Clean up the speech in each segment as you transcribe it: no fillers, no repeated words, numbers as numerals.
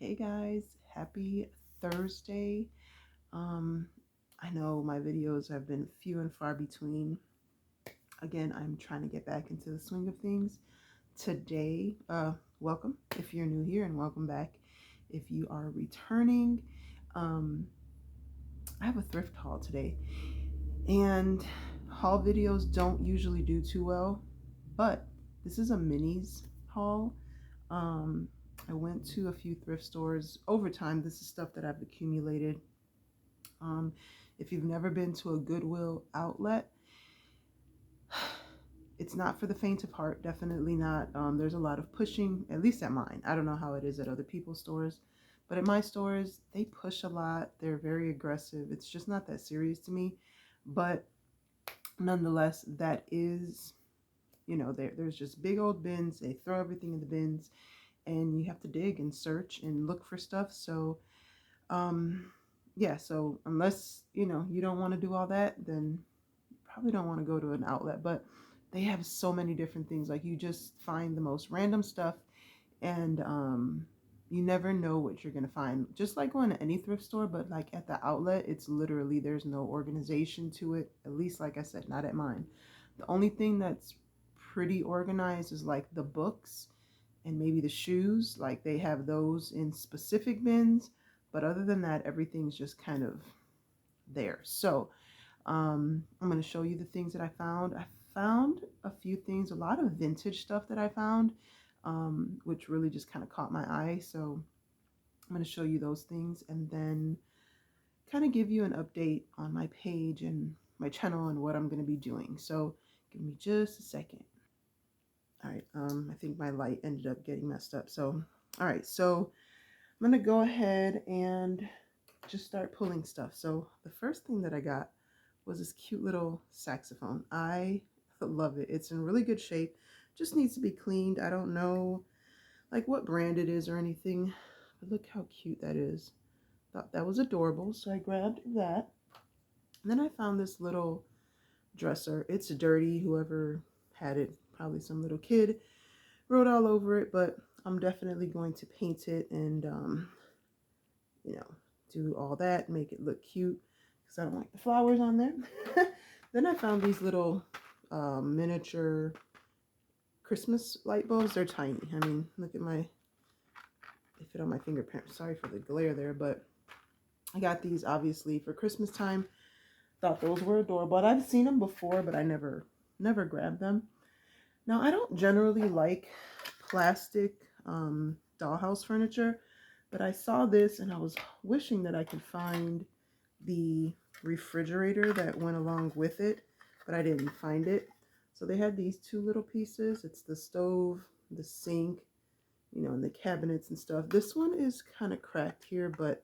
Hey guys, happy Thursday. I know my videos have been few and far between. Again, I'm trying to get back into the swing of things. Today, welcome if you're new here, and welcome back if you are returning. I have a thrift haul today, and haul videos don't usually do too well, but this is a minis haul. Um, I went to a few thrift stores over time. This is stuff that I've accumulated. If you've never been to a Goodwill outlet, it's not for the faint of heart. Definitely not. There's a lot of pushing, at least at mine. I don't know how it is at other people's stores, but at my stores, they push a lot. They're very aggressive. It's just not that serious to me. But nonetheless, that is, there's just big old bins. They throw everything in the bins, and you have to dig and search and look for stuff. So, yeah, so unless, you don't want to do all that, then you probably don't want to go to an outlet. But they have so many different things. Like, you just find the most random stuff, and you never know what you're going to find. Just like going to any thrift store, but like at the outlet, it's literally, there's no organization to it. At least, like I said, not at mine. The only thing that's pretty organized is like the books and maybe the shoes. Like, they have those in specific bins, but other than that, everything's just kind of there. So I'm going to show you the things that I found. I found a few things, a lot of vintage stuff that I found, which really just kind of caught my eye. So I'm going to show you those things, and then kind of give you an update on my page and my channel and what I'm going to be doing. So give me just a second. All right, I think my light ended up getting messed up. So, all right, so I'm going to go ahead and just start pulling stuff. So the first thing that I got was this cute little saxophone. I love it. It's in really good shape. Just needs to be cleaned. I don't know like what brand it is or anything, but look how cute that is. Thought that was adorable, so I grabbed that. And then I found this little dresser. It's dirty. Whoever had it, probably some little kid, wrote all over it, but I'm definitely going to paint it and do all that, make it look cute, because I don't like the flowers on there. Then I found these little miniature Christmas light bulbs. They're tiny. I mean, look at they fit on my fingerprint. Sorry for the glare there, but I got these obviously for Christmas time. Thought those were adorable. But I've seen them before, but I never grabbed them. Now, I don't generally like plastic dollhouse furniture, but I saw this and I was wishing that I could find the refrigerator that went along with it, but I didn't find it. So they had these two little pieces. It's the stove, the sink, and the cabinets and stuff. This one is kind of cracked here, but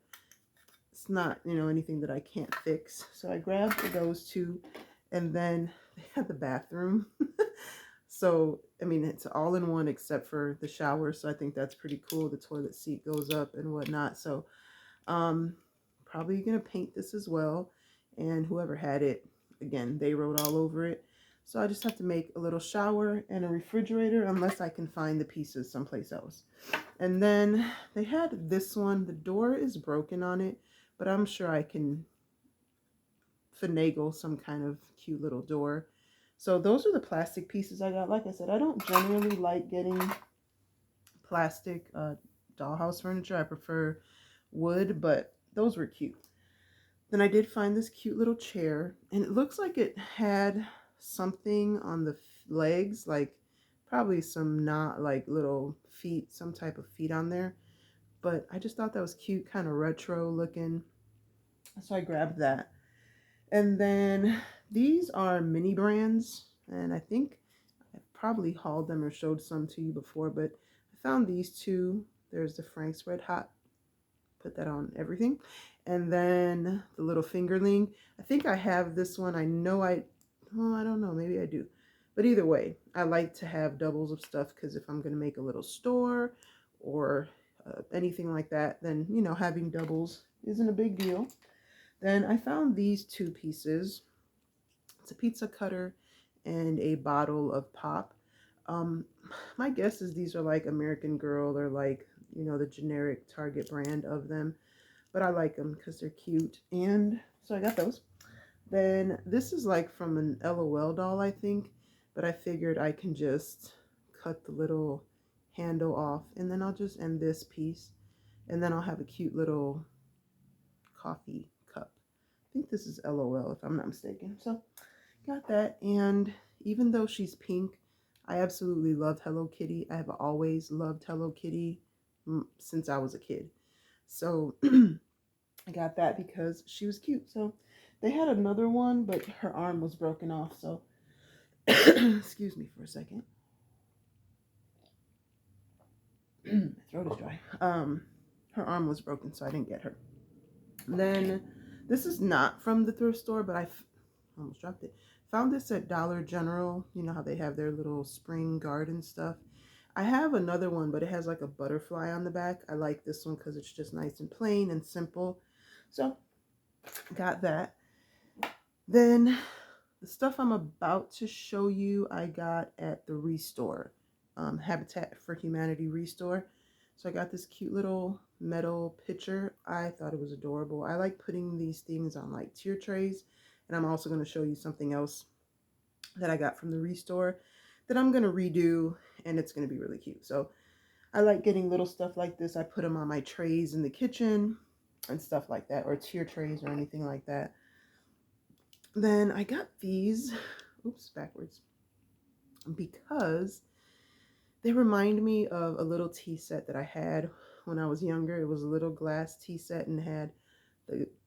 it's not, anything that I can't fix. So I grabbed those two, and then they had the bathroom. So, I mean, it's all in one except for the shower. So I think that's pretty cool. The toilet seat goes up and whatnot. So, probably going to paint this as well. And whoever had it, again, they wrote all over it. So I just have to make a little shower and a refrigerator, unless I can find the pieces someplace else. And then they had this one. The door is broken on it, but I'm sure I can finagle some kind of cute little door. So those are the plastic pieces I got. Like I said, I don't generally like getting plastic dollhouse furniture. I prefer wood, but those were cute. Then I did find this cute little chair, and it looks like it had something on the legs, like probably some not like little feet, some type of feet on there. But I just thought that was cute, kind of retro looking. So I grabbed that. And then these are mini brands, and I think I've probably hauled them or showed some to you before, but I found these two. There's the Frank's Red Hot. Put that on everything. And then the little fingerling. I think I have this one. I don't know, maybe I do. But either way, I like to have doubles of stuff, because if I'm going to make a little store or anything like that, then, having doubles isn't a big deal. Then I found these two pieces. It's a pizza cutter and a bottle of pop. My guess is these are like American Girl or like you know, the generic Target brand of them. But I like them because they're cute. And so I got those. Then this is like from an LOL doll, I think. But I figured I can just cut the little handle off. And then I'll just end this piece. And then I'll have a cute little coffee cup. I think this is LOL if I'm not mistaken. So got that. And even though she's pink, I absolutely loved Hello Kitty. I have always loved Hello Kitty since I was a kid. So I got that because she was cute. So they had another one, but her arm was broken off. So excuse me for a second. My throat is dry. Her arm was broken, so I didn't get her. Then this is not from the thrift store, but I almost dropped it. Found this at Dollar General. You know how they have their little spring garden stuff. I have another one, but it has like a butterfly on the back. I like this one because it's just nice and plain and simple. So got that. Then the stuff I'm about to show you, I got at the Restore, Habitat for Humanity Restore. So I got this cute little metal pitcher. I thought it was adorable. I like putting these things on like tier trays. And I'm also going to show you something else that I got from the Restore that I'm going to redo, and it's going to be really cute. So I like getting little stuff like this. I put them on my trays in the kitchen and stuff like that, or tier trays or anything like that. Then I got these, oops, backwards, because they remind me of a little tea set that I had when I was younger. It was a little glass tea set and had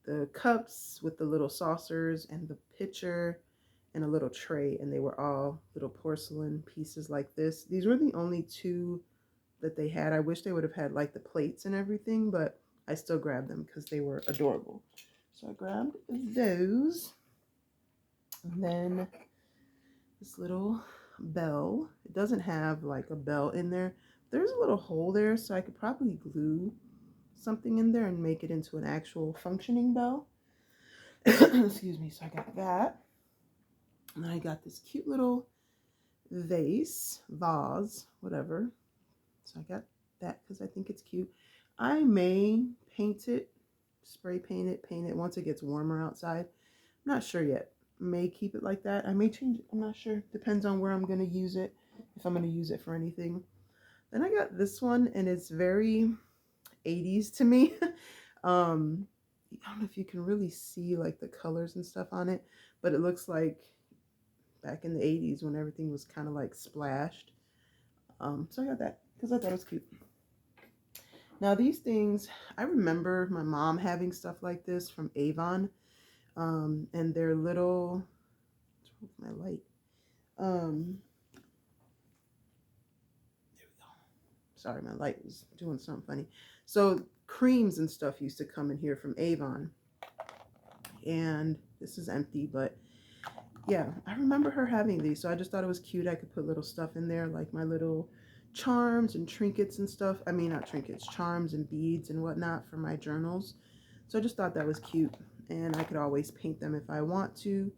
the cups with the little saucers and the pitcher and a little tray, and they were all little porcelain pieces like this. These were the only two that they had. I wish they would have had like the plates and everything, but I still grabbed them because they were adorable. So I grabbed those. And then this little bell. It doesn't have like a bell in there. There's a little hole there, so I could probably glue something in there and make it into an actual functioning bell. Excuse me. So I got that. And then I got this cute little vase, whatever. So I got that because I think it's cute. I may paint it, spray paint it once it gets warmer outside. I'm not sure yet. May keep it like that. I may change it. I'm not sure. Depends on where I'm going to use it, if I'm going to use it for anything. Then I got this one, and it's very 80s to me. I don't know if you can really see like the colors and stuff on it, but it looks like back in the 80s when everything was kind of like splashed. So I got that because I thought it was cute. Now these things, I remember my mom having stuff like this from Avon. And they're little, what's my light? There we go. Sorry, my light was doing something funny. So creams and stuff used to come in here from Avon. And this is empty, but yeah, I remember her having these. So I just thought it was cute. I could put little stuff in there, like my little charms and trinkets and stuff. I mean, not trinkets, charms and beads and whatnot for my journals. So I just thought that was cute. And I could always paint them if I want to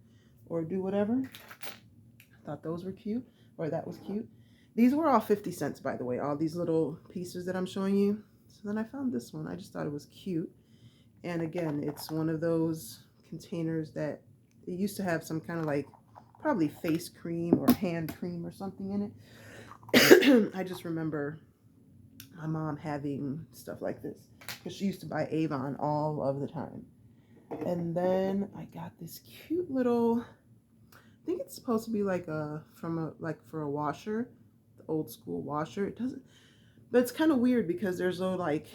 or do whatever. I thought those were cute, or that was cute. These were all 50 cents, by the way, all these little pieces that I'm showing you. So then I found this one. I just thought it was cute. And again, it's one of those containers that it used to have some kind of like probably face cream or hand cream or something in it. I just remember my mom having stuff like this because she used to buy Avon all of the time. And then I got this cute little, I think it's supposed to be like for a washer, the old school washer. It doesn't, but it's kind of weird because there's no like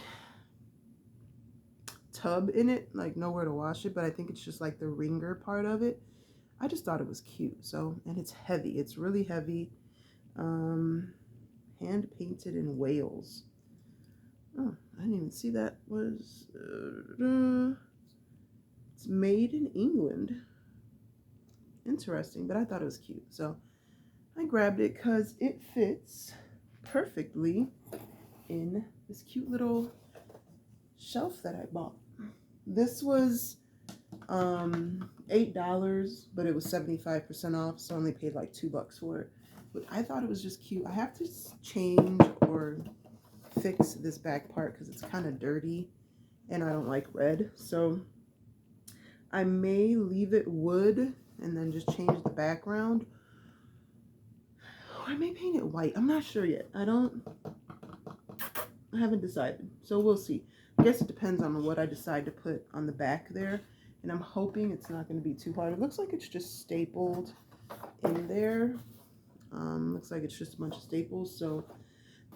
tub in it, like nowhere to wash it, but I think it's just like the wringer part of it. I just thought it was cute. So, and it's heavy. It's really heavy. Hand painted in Wales. Oh, I didn't even see that was it's made in England. Interesting, but I thought it was cute. So I grabbed it because it fits perfectly in this cute little shelf that I bought. This was $8, but it was 75% off, so I only paid like $2 for it. But I thought it was just cute. I have to change or fix this back part because it's kind of dirty and I don't like red. So I may leave it wood and then just change the background. Or I may paint it white. I'm not sure yet. I haven't decided. So we'll see. I guess it depends on what I decide to put on the back there. And I'm hoping it's not going to be too hard. It looks like it's just stapled in there. Looks like it's just a bunch of staples. So,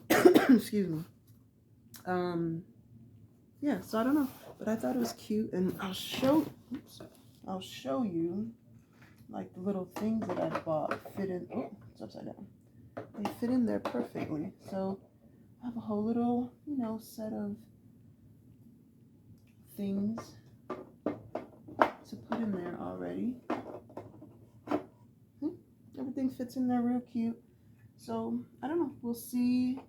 excuse me. Yeah, so I don't know. But I thought it was cute. And I'll show you like the little things that I bought fit in. Oh, it's upside down. They fit in there perfectly. So I have a whole little, you know, set of things to put in there already. Everything fits in there real cute. So I don't know. We'll see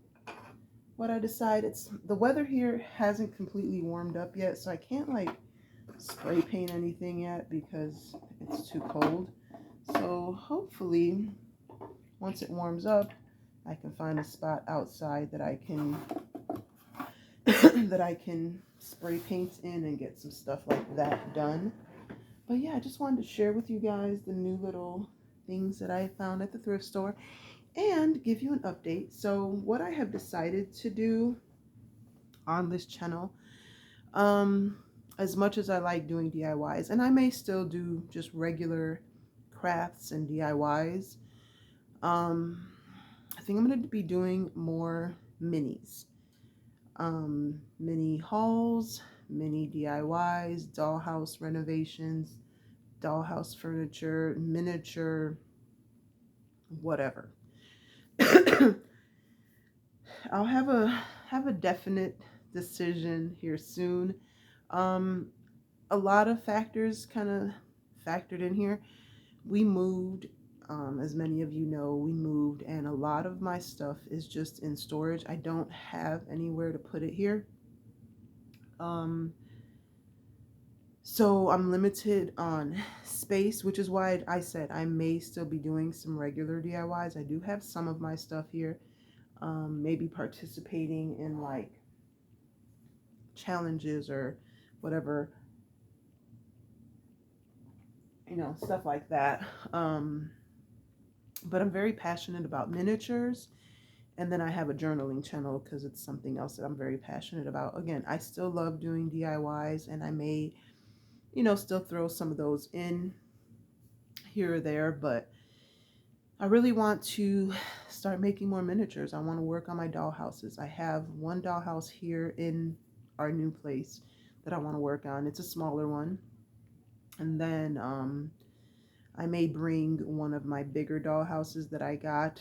what I decide. It's the weather here hasn't completely warmed up yet, so I can't like spray paint anything yet because it's too cold. So hopefully once it warms up, I can find a spot outside that I can that I can spray paint in and get some stuff like that done. But yeah, I just wanted to share with you guys the new little things that I found at the thrift store and give you an update. So what I have decided to do on this channel, as much as I like doing DIYs, and I may still do just regular crafts and DIYs, I think I'm going to be doing more minis. Mini hauls, mini DIYs, dollhouse renovations, dollhouse furniture, miniature, whatever. I'll have a definite decision here soon. A lot of factors kind of factored in here. We moved, as many of you know, we moved, and a lot of my stuff is just in storage. I don't have anywhere to put it here. So I'm limited on space, which is why I said I may still be doing some regular DIYs. I do have some of my stuff here. Maybe participating in like challenges or whatever, you know, stuff like that. But I'm very passionate about miniatures. And then I have a journaling channel because it's something else that I'm very passionate about. Again, I still love doing DIYs, and I may, you know, still throw some of those in here or there, but I really want to start making more miniatures. I want to work on my dollhouses. I have one dollhouse here in our new place that I want to work on. It's a smaller one. And then I may bring one of my bigger dollhouses that I got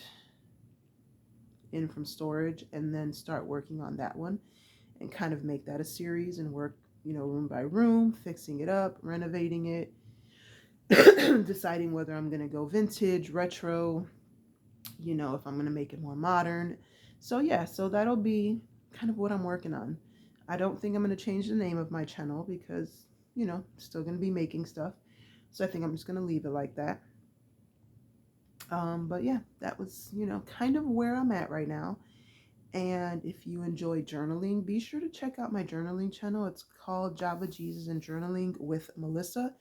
in from storage and then start working on that one and kind of make that a series and work, you know, room by room, fixing it up, renovating it, deciding whether I'm going to go vintage, retro, you know, if I'm going to make it more modern. So yeah, so that'll be kind of what I'm working on. I don't think I'm going to change the name of my channel because, you know, I'm still going to be making stuff. So I think I'm just going to leave it like that. But yeah, that was, you know, kind of where I'm at right now. And if you enjoy journaling, be sure to check out my journaling channel. It's called Java Jesus and Journaling with Melissa.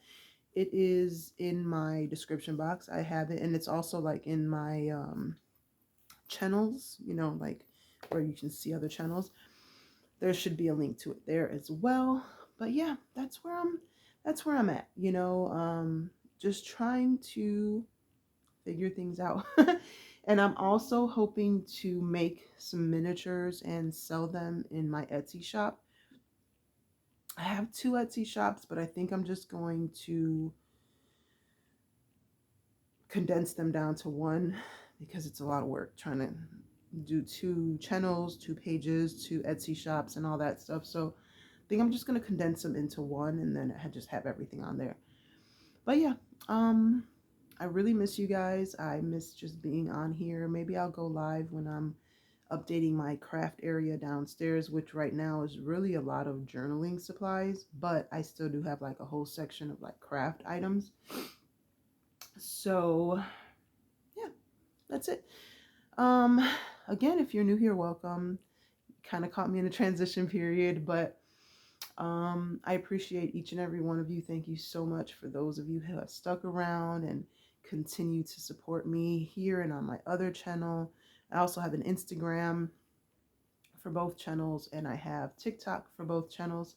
It is in my description box. I have it, and it's also like in my channels, you know, like where you can see other channels. There should be a link to it there as well. But yeah, that's where I'm at, you know, just trying to figure things out. And I'm also hoping to make some miniatures and sell them in my Etsy shop. I have 2 Etsy shops, but I think I'm just going to condense them down to one because it's a lot of work trying to do 2 channels, 2 pages, 2 Etsy shops and all that stuff. So I think I'm just going to condense them into one and then I just have everything on there. But yeah, I really miss you guys. I miss just being on here. Maybe I'll go live when I'm updating my craft area downstairs, which right now is really a lot of journaling supplies, but I still do have like a whole section of like craft items. So yeah, that's it. Again, if you're new here, welcome. kind of caught me in a transition period, but I appreciate each and every one of you. Thank you so much for those of you who have stuck around and continue to support me here and on my other channel. I also have an Instagram for both channels, and I have TikTok for both channels.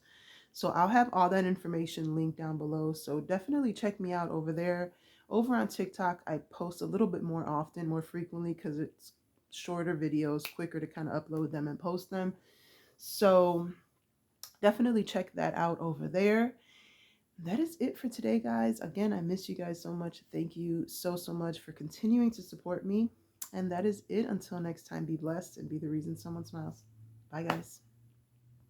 So I'll have all that information linked down below. So definitely check me out over there. Over on TikTok, I post a little bit more often, more frequently, because it's shorter videos, quicker to kind of upload them and post them. So definitely check that out over there. That is it for today, guys. Again, I miss you guys so much. Thank you so much for continuing to support me. And that is it. Until next time, be blessed and be the reason someone smiles. Bye, guys.